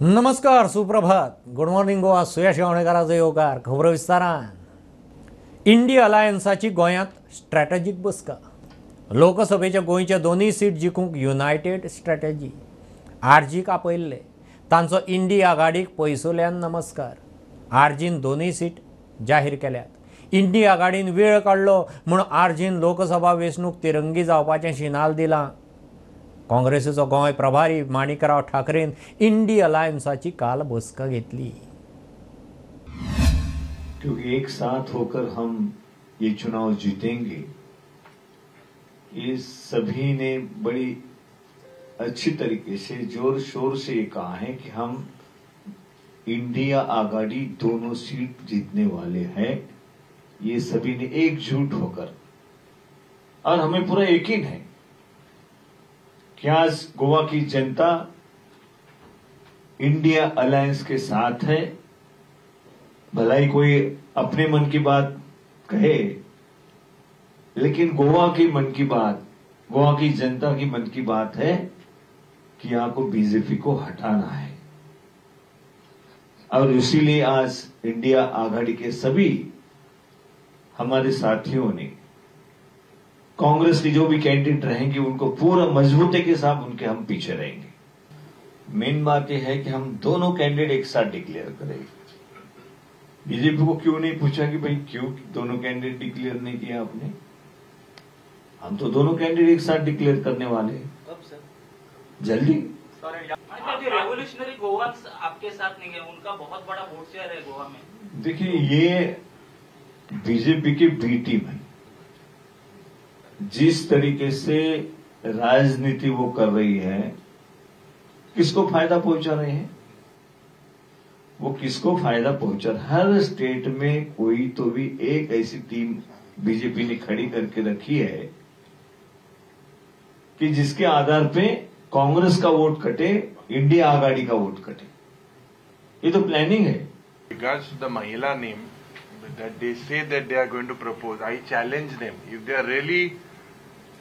नमस्कार, सुप्रभात, good morning Goa. Suyash गावणेकाराचो येवकार. खबर विस्तारान. इंडिया अलायन्साची गोंयांत स्ट्रॅटेजीक बसका. लोकसभेच्या गोंयचे दोनूय सीट जिखूंक युनायटेड स्ट्रॅटेजी. आरजीक आपयल्ले तांचो इंडिया आघाडीक पयसुल्ल्यान नमस्कार. आरजीन दोनूय सीट जाहीर केल्यात. इंडिया आघाडीन वेळ काडलो म्हूण आरजीन लोकसभा वेंचणूक तिरंगी जावपाचें शिनाल दिलां. काँग्रेसीचो गोंय प्रभारी माणिकराव ठाकरेन इंडिया अलायन्साची काल बसका घेतली. क्योंकि एक साथ होकर हम ये चुनाव जीतेंगे, ये सभी ने बड़ी अच्छी तरीके से जोर शोर से ये कहा है कि हम इंडिया आघाड़ी दोनों सीट जीतने वाले हैं. ये सभी ने एकजुट होकर, और हमें पूरा यकीन है कि आज गोवा की जनता इंडिया अलायंस के साथ है. भलाई कोई अपने मन की बात कहे, लेकिन गोवा की मन की बात, गोवा की जनता की मन की बात है कि यहां को बीजेपी को हटाना है. और इसीलिए आज इंडिया आघाड़ी के सभी हमारे साथियों ने, कांग्रेस के जो भी कैंडिडेट रहेंगे उनको पूरा मजबूती के साथ उनके हम पीछे रहेंगे. मेन बात यह है कि हम दोनों कैंडिडेट एक साथ डिक्लेयर करेंगे. बीजेपी को क्यों नहीं पूछा कि भाई क्यों दोनों कैंडिडेट डिक्लेयर नहीं किया आपने? हम तो दोनों कैंडिडेट एक साथ डिक्लेयर करने वाले हैं. कब सर? जल्दी. रेवोल्यूशनरी गोवांस आपके साथ नहीं है, उनका बहुत बड़ा वोट शेयर है गोवा में. देखिए, ये बीजेपी की बी टीम है. जिस तरीके से राजनीति वो कर रही है, किसको फायदा पहुंचा रहे हैं? वो किसको फायदा पहुंचा? हर स्टेट में कोई तो भी एक ऐसी टीम बीजेपी ने खड़ी करके रखी है कि जिसके आधार पे कांग्रेस का वोट कटे, इंडिया आघाड़ी का वोट कटे. ये तो प्लानिंग है. Regards to the Mahila name that they say that they are going to propose, I challenge them. If they are really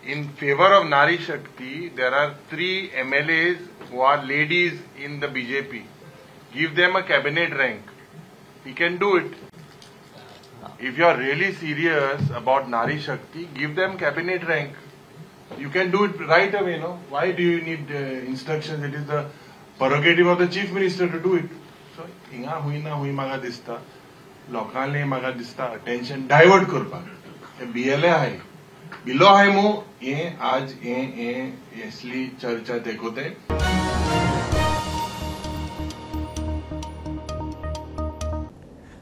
in favor of Nari Shakti, there are 3 MLAs who are ladies in the BJP. Give them a cabinet rank. We can do it. If you are really serious about Nari Shakti, give them cabinet rank. You can do it right away, no? Why do you need instructions? It is the prerogative of the chief minister to do it. So, inga hui na hui maga dista. लोकांनी म्हाका दिसता attention divert करपाक BLA आहाय, below आहाय मो हे आज हे असली चर्चा देखोते.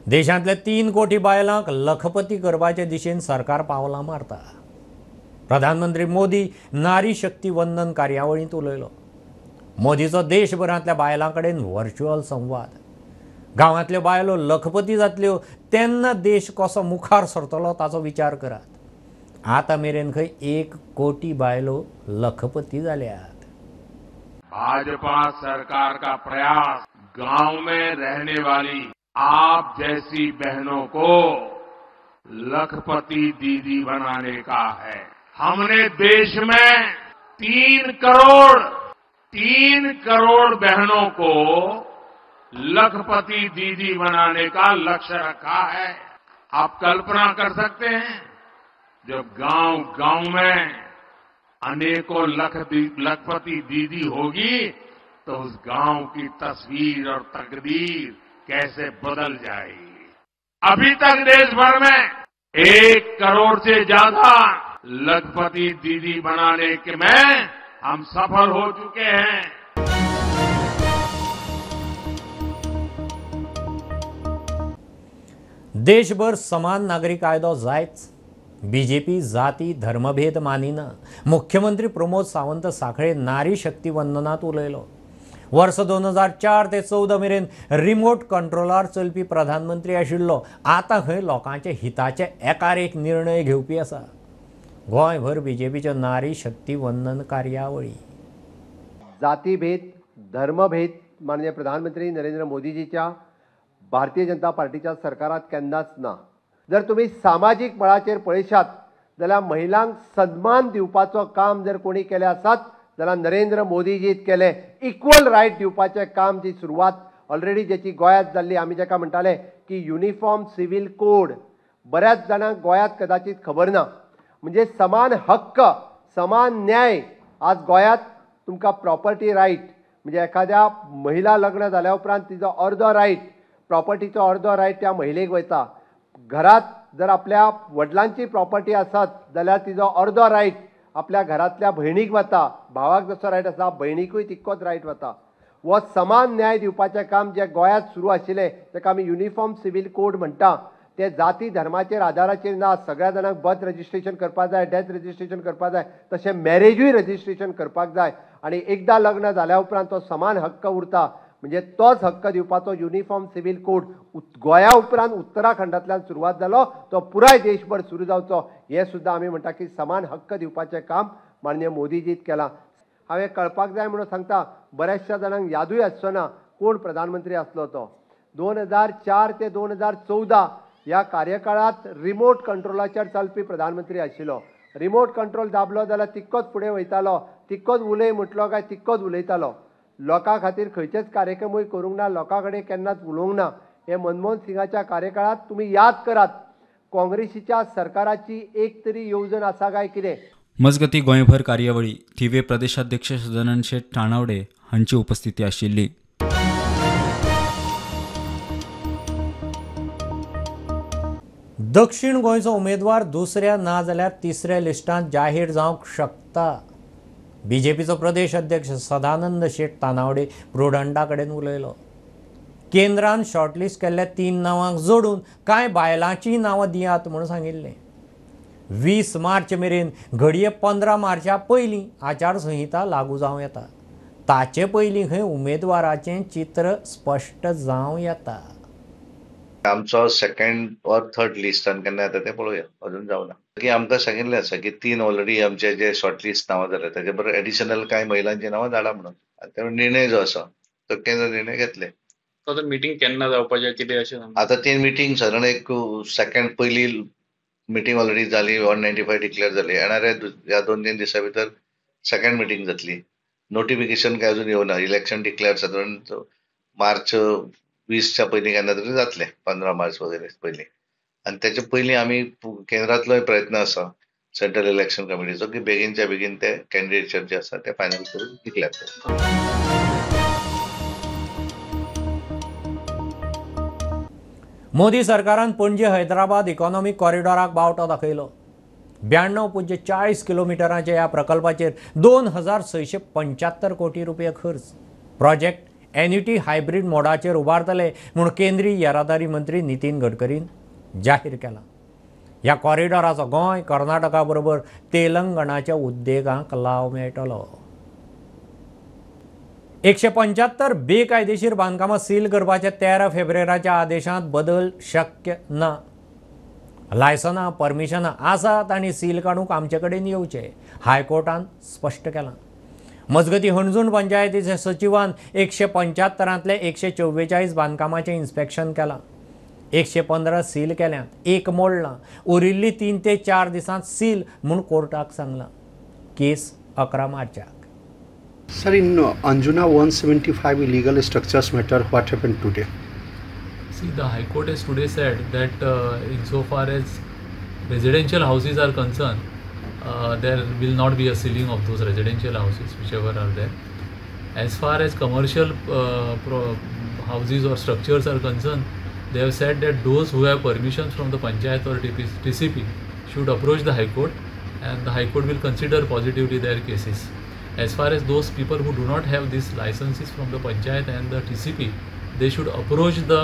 देशांतल्या 3 कोटी बायलांक लखपती करपाचे दिशेन सरकार पावलां मारता. प्रधानमंत्री मोदी नारी शक्ती वंदन कार्यावळींत उलयलो. मोदीचो देशभरांतल्या बायलां कडेन व्हर्च्युअल संवाद. गांवांतल्यो बायलो लखपती जातल्यो तेन्ना देश कसो मुखार सरतलो ताचो विचार करात. आतां मेरेन खंय 1 कोटी बायलो लखपती जाल्यात. भाजपा सरकार का प्रयास गांव में रहने वाली आप जैसी बहनों को लखपति दीदी बनाने का है. हमने देश में 3 करोड़ बहनों को लखपति दीदी बनाने का लक्ष्य रखा है. आप कल्पना कर सकते हैं, जब गांव में अनेकों लखपति दीदी होगी तो उस गांव की तस्वीर और तकदीर कैसे बदल जाएगी. अभी तक देश भर में 1 करोड़ से ज्यादा लखपति दीदी बनाने के में हम सफल हो चुके हैं. देशभर समान नागरी कायदो जायच. बीजेपी जाती धर्मभेद मानिना. मुख्यमंत्री प्रमोद सावंत साखळे नारी शक्ती वंदनात उलयलो. वर्स 2004 ते 14 मेरेन रिमोट कंट्रोलार चलपी प्रधानमंत्री आशिल्लो. आतां खंय लोकांचे हिताचे एकार एक निर्णय घेवपी आसा. गोंयभर बीजेपीच्यो नारी शक्ती वंदन कार्यावळी. जातीभेद धर्मभेद माननीय प्रधानमंत्री नरेंद्र मोदीजीच्या भारतीय जनता पार्टीच्या सरकारात केन्नाच ना. जर तुम्ही सामाजिक बळाचेर पळयशात जाल्यार महिलांक सन्मान दिवपाचो काम जर कोणी केले आसात जाल्यार नरेंद्र मोदीजीत केले इक्वल रायट दिवपाचें काम जी सुरवात ऑलरेडी जेची गोंयांत जाल्ली आमी जाका म्हणटाले की युनिफॉर्म सिव्हील कोड बऱ्याच जाणांक गोंयांत कदाचित खबर ना म्हणजे समान हक्क समान न्याय आज गोंयांत तुमकां प्रॉपर्टी रायट म्हणजे एखाद्या महिला लग्न जाल्या उपरांत तिजो अर्दो रायट प्रॉपर्टीचो अर्दो रायट त्या महिलेक वयता घरात जर आपल्या वडिलांची प्रॉपर्टी आसत जाल्यार तिजो अर्दो रायट आपल्या घरातल्या भयणीक वता भावाक जसो रायट आसा भयणीकूय तितकोच रायट वता वो समान न्याय दिवपाचें काम जे गोंयांत सुरू आशिल्लें ताका आमी युनिफॉर्म सिव्हील कोड म्हणटा ते जाती धर्माचेर आदाराचेर ना सगळ्या जाणांक बर्थ रजिस्ट्रेशन करपाक जाय डेथ रजिस्ट्रेशन करपाक जाय तशें मॅरेजूय रजिस्ट्रेशन करपाक जाय आनी एकदां लग्न जाल्या उपरांत तो समान हक्क उरता म्हणजे तोच हक्क दिवपाचो युनिफॉर्म सिव्हील कोड गोंया उपरांत उत्तराखंडांतल्यान सुरवात जालो तो पुराय देशभर सुरू जावचो हे सुद्दां आमी म्हणटा की समान हक्क दिवपाचें काम माननीय मोदीजीत केलां हांवें कळपाक जाय म्हणून सांगता बऱ्याचशा जाणांक यादूय आसचो ना कोण प्रधानमंत्री आसलो तो 2004 ते 2014 ह्या कार्यकाळांत रिमोट कंट्रोलाचेर चलपी प्रधानमंत्री आशिल्लो रिमोट कंट्रोल दाबलो जाल्यार तितकोच फुडें वयतालो तितकोच उलय म्हटलो काय तितकोच उलयतालो लोकां खातीर खंयचेच कार्यक्रमूय करूंक ना लोकां कडेन केन्नाच उलोवंक ना हे मनमोहन सिंगाच्या कार्यकाळांत तुमी याद करात काँग्रेसीच्या सरकाराची एक तरी येवजण आसा काय कितें मजगती गोंयभर कार्यावळी थिवे प्रदेशाध्यक्ष सदानंद शेट ठाणावडे हांची उपस्थिती आशिल्ली. दक्षिण गोंयचो उमेदवार दुसऱ्या ना जाल्यार तिसऱ्या लिस्टांत जाहीर जावंक शकता. बीजेपीचो प्रदेश अध्यक्ष सदानंद शेट तानावडे प्रुडंटा कडेन उलयलो. केंद्रान शॉर्टलिस्ट केल्ल्या 3 नांवांक जोडून कांय बायलांचीं नांवां दियात म्हूण सांगिल्लें. 20 मार्च मेरेन घडये 15 मार्चा पयलीं आचारसंहिता लागू जावं येता. ताचे पयलीं खंय उमेदवाराचें चित्र स्पश्ट जावं येता. आमचो सेकंड और थर्ड लिस्टान केन्ना येता तें पळोवया अजून जावना की आमकां सांगिल्लें आसा की 3 ऑलरेडी आमचे जे शॉर्टलिस्ट नांवां जाले ताचे बरोबर एडिशनल कांय महिलांची नांवां धाडा म्हणून आतां निर्णय जो आसा तो केंद्र निर्णय घेतले. मिटींग केन्ना जावपाचें कितें अशें आतां ती मिटींग सादारण एक सेकंड पयली मिटींग ऑलरेडी जाली 195 डिक्लेअर जाली येणाऱ्या ह्या 2-3 दिसां भितर सेकंड मिटींग जातली. नोटिफिकेशन काय अजून येवना. इलेक्शन डिक्लेअर सादारण मार्च 20च्या पयलीं केन्ना तरी जातले 15 मार्च वगैरे पयलीं आनी तेचे पयलीं आमी केंद्रांतलोय प्रयत्न आसा सेंट्रल इलेक्शन कमिटीचो की बेगीनच्या बेगीन ते कॅन्डिडेटचर जे आसा ते फायनल करून डिक्लेअर करतात. मोदी सरकारान पणजी हैदराबाद इकॉनॉमिक कॉरिडॉराक बावटो दाखयलो. 92.40 किलोमिटरांच्या ह्या प्रकल्पाचेर 2675 कोटी रुपये खर्च. प्रोजेक्ट एन्युटी हायब्रीड मोडाचेर उबारतले म्हूण केंद्रीय येरादारी मंत्री नितीन गडकरीन जाहीर केला. ह्या कॉरिडॉराचो गोंय कर्नाटका बरोबर तेलंगणाच्या उद्देगांक लाव मेळटलो. 175 बेकायदेशीर बांदकामां सील करपाच्या 13 फेब्रुवारीच्या आदेशांत बदल शक्य ना. लायसनां परमिशनां आसात आनी सील काडूंक आमचे कडेन येवचे हायकोर्टान स्पश्ट केलां. मजगती हणजूण पंचायतीच्या सचिवान 175 144 बांदकामांचें इन्स्पेक्शन केलां. 115 सील केल्यांत, 1 मोडलां. उरिल्लीं 3 ते 4 दिसांत सील म्हूण कोर्टाक सांगलां. केस 11 मार्चाक. Sir, in Anjuna 175 illegal structures matter, what happened today? See, the High Court has today said that insofar as residential houses are concerned, there will not be a sealing of those residential houses, whichever are there. As far as commercial houses or structures are concerned, they have said that those who have permissions from the Panchayat or TCP should approach the High Court, and the High Court will consider positively their cases. As far as those people who do not have these licenses from the Panchayat and the TCP, they should approach the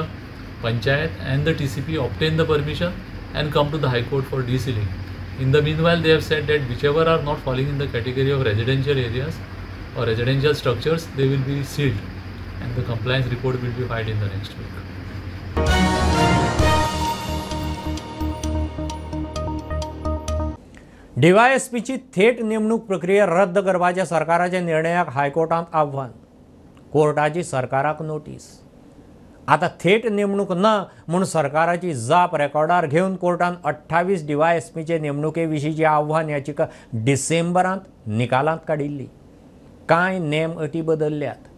Panchayat and the TCP, obtain the permission and come to the High Court for desealing. In the meanwhile, they have said that whichever are not falling in the category of residential areas or residential structures, they will be sealed and the compliance report will be filed in the next week. DYSPची थेट नेमणूक प्रक्रिया रद्द करपाच्या सरकाराच्या निर्णयाक हायकोर्टांत आव्हान. कोर्टाची सरकाराक notice. आता थेट नेमणूक ना म्हूण सरकाराची जाप रेकॉर्डार घेवन कोर्टान 28 DYSPचे नेमणुके विशींची आव्हान याचिका डिसेंबरांत निकालांत काडिल्ली. कांय नेम अटी बदलल्यात.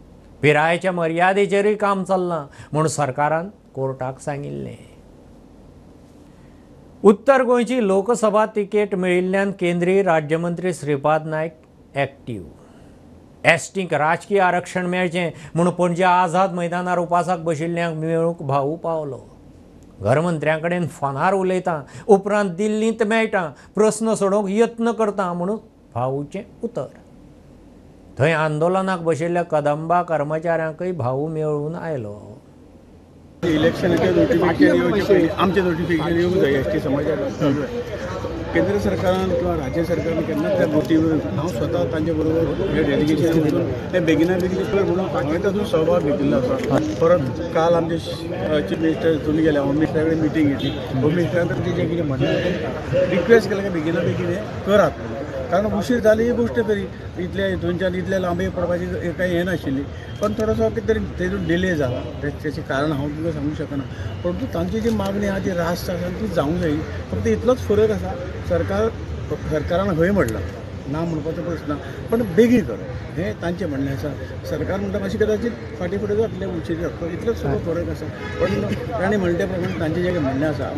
पिरायेच्या मर्यादेचेरय काम चल्लां म्हूण सरकारान कोर्टाक सांगिल्लें. उत्तर गोंयची लोकसभा तिकेट मेळिल्ल्यान केंद्रीय राज्यमंत्री श्रीपाद नायक एक्टीव. एसटीक राजकीय आरक्षण मेळचें म्हूण पणजे आझाद मैदानार उपासाक बशिल्ल्यांक मेळूंक भाऊ पावलो. घरमंत्र्यां कडेन फोनार उलयता उपरांत दिल्लींत मेळटा प्रस्न सोडोवंक यत्न करता म्हणून भाऊचें उतर. थंय आंदोलनाक बशिल्ल्या कदंबा कर्मचाऱ्यांकय भाऊ मेळून आयलो. इलेक्शनाचे नोटिफिकेशन येवचे पयलीं आमचें नोटिफिकेशन येवंक जाय एसटी समाजाक. केंद्र सरकारान किंवा राज्य सरकारान केन्ना त्या गोष्टीवर हांव स्वता तांचे बरोबर हे डेलिगेशन वचून ते बेगिना बेगीन म्हणून हांवें तातूंत सहभाग घेतिल्लो आसा. परत काल आमचे चीफ मिनिस्टर हितून गेले, होम मिनिस्टरा कडेन मिटींग घेतली. होम मिनिस्टरान जें कितें म्हणलें रिक्वेस्ट केलें की बेगिना बेगीन हें करात, कारण उशीर जाली ही गोश्ट तरी इतल्या हितूनच्यान इतले लांबे पडपाची काही हें नाशिल्ली. पण थोडोसो कितें तरी तेतून डिले जाला. तेचें कारण हांव तुमकां सांगूंक शकना. परंतु तांची जी मागणी आहा ती रास्त आसा ती जावंक जायी. फक्त इतलोच फरक आसा, सरकारान हय म्हणलां, ना म्हणपाचो प्रश्न ना, पण बेगीन कर हें तांचें म्हणणें आसा. सरकार म्हणटा मातशी कदाचित फाटीं फुडें जातलें, उशीर जातलो, इतलोच सगळो फरक आसा. पण ताणें म्हणले त्या प्रमाणे तांचें जें म्हणणें आसा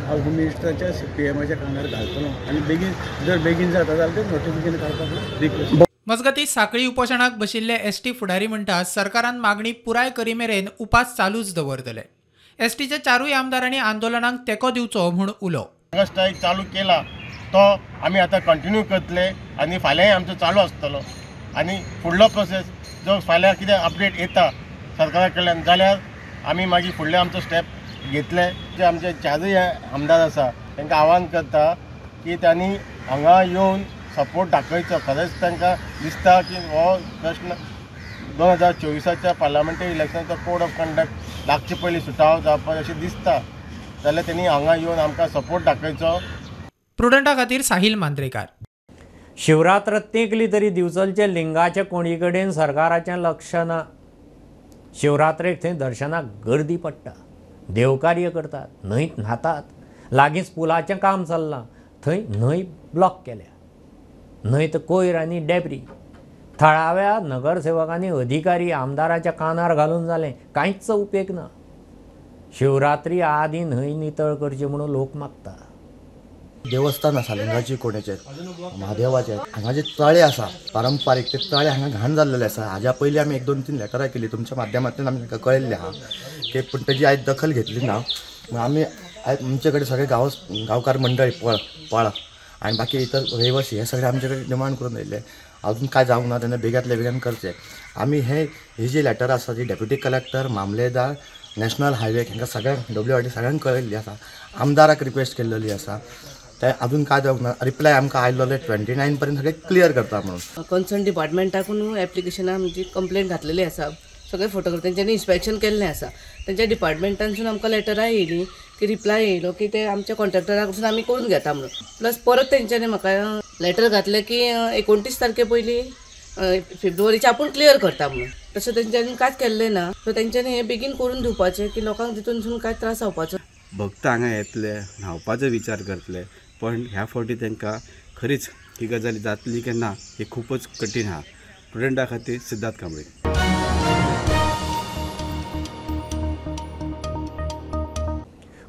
हांव होम मिनिस्टराच्या PMच्या कानार घालतलो आनी बेगीन जर बेगीन जाता जाल्यार तें नोटिफिकेशन काडपाक रिक्वेस्ट. मजगतीं सांखळी उपोशणाक बशिल्ले एसटी फुडारी म्हणटात सरकारान मागणी पुराय करी मेरेन उपास चालूच दवरतले. एसटीच्या चारूय आमदारांनी आंदोलनाक तेंको दिवचो म्हूण उलो. स्ट्रायक चालू केला तो आमी आतां कंटिन्यू करतले आनी फाल्यांय आमचो चालू आसतलो. आनी फुडलो प्रोसेस जो फाल्यां कितें अपडेट येता सरकारा कडल्यान जाल्यार आमी मागीर फुडले आमचो स्टेप घेतले. जे आमचे चारूय आमदार आसा तांकां आव्हान करता की तांणी हांगा येवन सपोर्ट दाखयचो. खरेंच तांकां दिसता की हो प्रश्न 2024च्या पार्लमेंटरी इलेक्शनाचो कोड ऑफ कंडक्ट लागचे पयलीं सुटावो जावपाक अशें दिसता जाल्यार तेणी हांगा येवन आमकां सपोर्ट दाखयचो. प्रुडंटा खातीर साहिल मांद्रेकार. शिवरात्र तेंकली तरी दिवचलचे लिंगाचे कोणी कडेन सरकाराचें लक्ष ना. शिवरात्रेक थंय दर्शनाक गर्दी पडटा, देवकार्य करतात, न्हंयत न्हातात. लागींच पुलाचें काम चल्लां, थंय न्हंय ब्लॉक केल्या. न्हंयत कोयर आनी डेब्री. थळाव्या नगरसेवकांनी अधिकारी आमदाराच्या कानार घालून जालें, कांयच उपेग ना. शिवरात्री आदीं न्हंय नितळ करची म्हणून लोक मागता. देवस्थान आसा लिंगाची कोणेचे महादेवाचे हांगा जे तळे आसा पारंपारीक ते तळे हांगा घाण जाल्लेले आसा. हाज्या पयलीं आमी 1-2-3 लेटरां केली तुमच्या माध्यमांतल्यान आमी तांकां कळयल्लें आहा की पूण तेजी आयज दखल घेतली ना. आमी आयज आमचे कडेन सगळे गांवकार मंडळी पळ आनी बाकी इतर रहिवासी हे सगळे आमचे कडेन डिमांड करून येयले. अजून काय जावंक ना, तेन्ना बेगांतल्या बेगीन करचें. आमी ही जी लेटर आसा जी डेप्युटी कलेक्टर, मामलेदार, नॅशनल हायवे हांकां सगळ्यांक WRT सगळ्यांक कळयल्ली आसा. आमदाराक रिक्वेस्ट केल्ली आसा. ते अजून काय जावंक ना. रिप्लाय आमकां आयल्लो 29 पर्यंत सगळे क्लियर करता म्हणून. कन्सर्न डिपार्टमेंटाकून एप्लिकेशनां म्हणजे कंप्लेंट घातलेली आसा. सगळे फोटोग्राफ तेंच्यांनी इन्स्पेक्शन केल्लें आसा. तेंच्या डिपार्टमेंटांसून आमकां लेटरां येयली की रिप्लाय येयलो की ते आमच्या कॉन्ट्रॅक्टरा कडसून आमी करून घेता म्हणून. प्लस परत तेंच्यांनी म्हाका लेटर घातलें की 29 तारखे पयलीं फेब्रुवारीचे आपूण क्लियर करता म्हणून. तशें तेंच्यांनी कांयच केल्लें ना. सो तेंच्यांनी हें बेगीन करून दिवपाचें की लोकांक तितूनसून कांय त्रास जावपाचो. भक्त हांगा येतले, न्हांवपाचो विचार करतले, पण ह्या फावटी तांकां खरीच ही गजाल जातली की ना हे खूपच कठीण आहा. प्रुडंटा खातीर सिद्धार्थ कांबळे.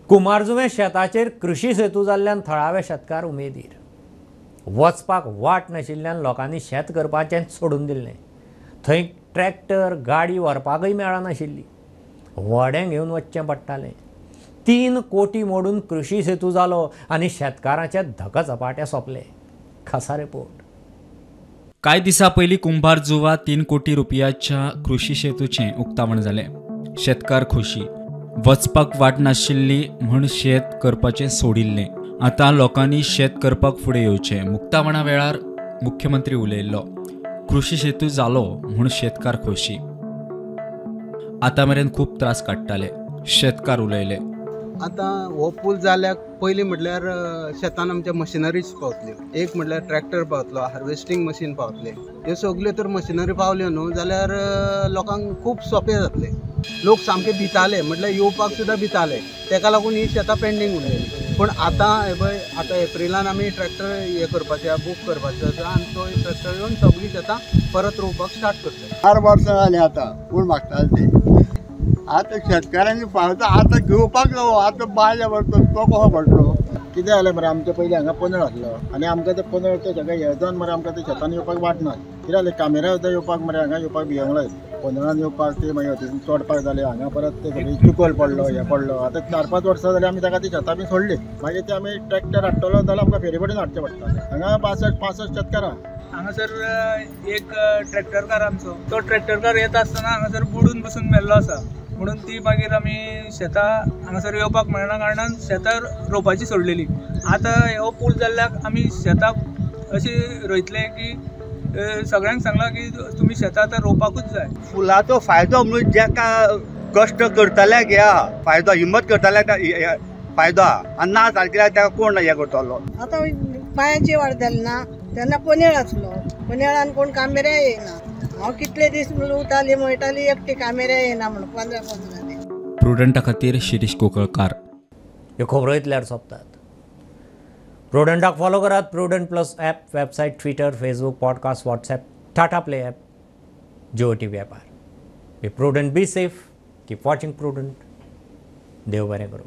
कुमारजुंवे शेताचेर कृषी सेतू जाल्ल्यान थळावे शेतकार उमेदीर. वचपाक वाट नाशिल्ल्यान लोकांनी शेत करपाचें सोडून दिल्लें. थंय ट्रॅक्टर गाडी व्हरपाकय मेळनाशिल्ली, व्हडें घेवन वचचें पडटालें. 3 कोटी मोडून कृषी सेतू जालो आनी शेतकारांचे धकचपाटे सोंपले. खासा रिपोर्ट. कांय दिसा पयलीं कुंभारजुवा 3 कोटी रुपयाच्या कृषी सेतूचें उक्तावण जालें. शेतकार खोशी. वचपाक वाट नाशिल्ली म्हूण शेत करपाचें सोडिल्लें. आतां लोकांनी शेत करपाक फुडें येवचें. मुक्तावणा वेळार मुख्यमंत्री उलयल्लो. कृषी सेतू जालो म्हूण शेतकार खोशी. आतां मेरेन खूब त्रास काडटाले. शेतकार उलयले. आतां हो पूल जाल्याक पयलीं म्हटल्यार शेतान आमच्या मशिनरीज पावतल्यो. एक म्हटल्यार ट्रॅक्टर पावतलो, हार्वेस्टिंग मशीन पावतलें. ह्यो सगल्यो तर मशिनरी पावल्यो न्हू जाल्यार लोकांक खूब सोंपें जातलें. लोक सामके भिताले, म्हटल्यार येवपाक सुद्दां भिताले. ताका लागून ही शेतां पेंडींग उरलेली. पूण आतां हे पळय आतां एप्रिलान आमी ट्रॅक्टर हे करपाचें बूक करपाचो आसा आनी तो ट्रॅक्टर येवन सगळीं शेतां परत रोवपाक स्टार्ट करतले. 4 वर्सां जालीं आतां कोण मागताले ते. आतां शेतकाऱ्यांनी फावता आतां घेवपाक जावो आतां बायले व्हरतलो तो कसो पडटलो. कितें जालें मरे आमच्या पयलीं हांगा पोंदळ आसलो आनी आमकां ते पोंदळ ते सगळें हे जावन मरे आमकां ते शेतान येवपाक वाटना. कितें जालें कामेऱ्या सुद्दां येवपाक मरे हांगा येवपाक भियेंगले. पोंदळान येवपाक ते मागीर हतीन चोडपाक जाले हांगा परत ते सगळी चिकोल पडलो हे पडलो. आतां 4-5 वर्सां जालीं आमी ताका ती शेतां बी सोडली. मागीर ते आमी ट्रॅक्टर हाडटलो जाल्यार आमकां फेरीबोटीन हाडचें पडटा. हांगा 65 शेतकारां. हांगासर एक ट्रॅक्टरकार आमचो तो ट्रॅक्टरकार येता आसतना हांगासर बुडून बसून मेल्लो आसा. म्हणून ती मागीर आमी शेतां हांगासर येवपाक मेळना कारणान शेतां रोवपाची सोडलेली. आतां हो पूल जाल्ल्याक आमी शेतां अशी रोयतले की सगळ्यांक सांगलां की तुमी शेतां आतां रोवपाकूच जाय. फुलाचो फायदो म्हणून जेका कश्ट करतल्याक हे आहा फायदो हिम्मत करतल्याक फायदो आहा आनी ना सारकेल्यार ताका कोण हे करतलो. आतां पांयाची वाड जाली ना तेन्ना पोनेळ आसलो. पोनेळान कोण कामेऱ्या येयना. हांव कितले दीस उरताली मळटाली एकटी कामेऱ्या येयना म्हणून 15 दीस. प्रुडंटा खातीर शिरीष कोकळकार. ह्यो खबरो इतल्यार सोंपतात. प्रुडंटाक फॉलो करात. Prudent plus app, website, Twitter, Facebook, podcast, WhatsApp, Tata play app, Jio TV ॲपार. Be Prudent, be safe, keep watching Prudent. देव बरें करूं.